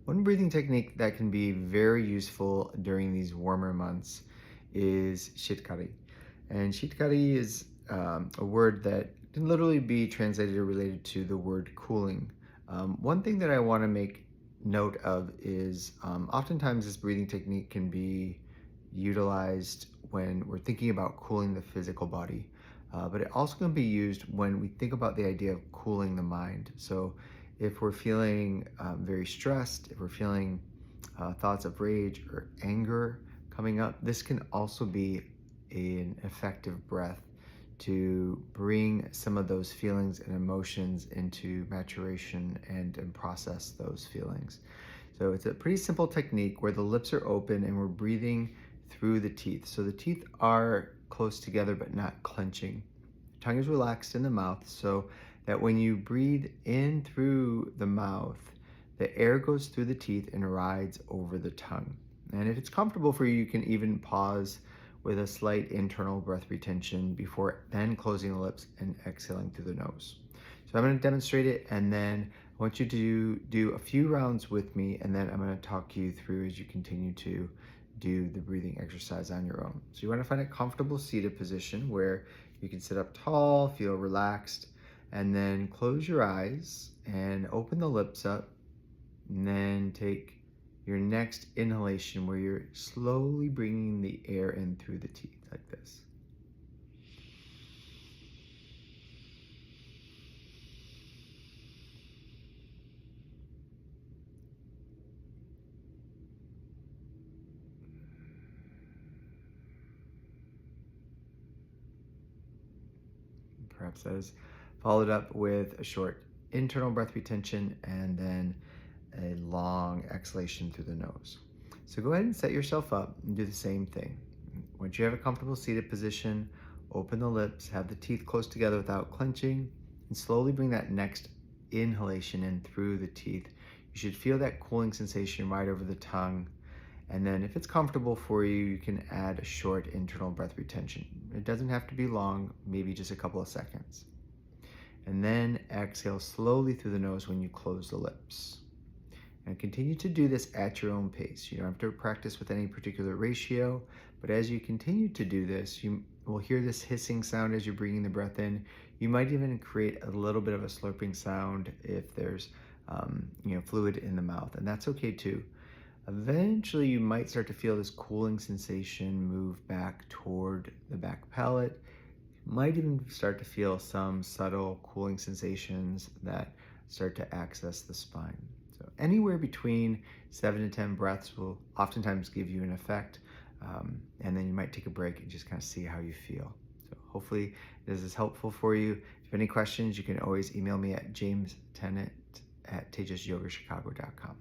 One breathing technique that can be very useful during these warmer months is shitkari. And shitkari is a word that can literally be translated or related to the word cooling. One thing that I want to make note of is oftentimes this breathing technique can be utilized when we're thinking about cooling the physical body, but it also can be used when we think about the idea of cooling the mind. So if we're feeling very stressed, if we're feeling thoughts of rage or anger coming up, this can also be an effective breath to bring some of those feelings and emotions into maturation and process those feelings. So it's a pretty simple technique where the lips are open and we're breathing through the teeth. So the teeth are close together but not clenching. The tongue is relaxed in the mouth so that when you breathe in through the mouth, the air goes through the teeth and rides over the tongue. And if it's comfortable for you, you can even pause with a slight internal breath retention before then closing the lips and exhaling through the nose. So I'm going to demonstrate it, and then I want you to do a few rounds with me, and then I'm going to talk you through as you continue to do the breathing exercise on your own. So you want to find a comfortable seated position where you can sit up tall, feel relaxed, and then close your eyes and open the lips up, and then take your next inhalation where you're slowly bringing the air in through the teeth like this. Perhaps that is followed up with a short internal breath retention and then a long exhalation through the nose. So go ahead and set yourself up and do the same thing. Once you have a comfortable seated position, open the lips, have the teeth close together without clenching, and slowly bring that next inhalation in through the teeth. You should feel that cooling sensation right over the tongue. And then if it's comfortable for you, you can add a short internal breath retention. It doesn't have to be long, maybe just a couple of seconds. And then exhale slowly through the nose when you close the lips. And continue to do this at your own pace. You don't have to practice with any particular ratio, but as you continue to do this, you will hear this hissing sound as you're bringing the breath in. You might even create a little bit of a slurping sound if there's fluid in the mouth, and that's okay too. Eventually, you might start to feel this cooling sensation move back toward the back palate. You might even start to feel some subtle cooling sensations that start to access the spine. So anywhere between 7 to 10 breaths will oftentimes give you an effect, and then you might take a break and just kind of see how you feel. So hopefully this is helpful for you. If you have any questions, you can always email me at jamestennant@tejasyogachicago.com.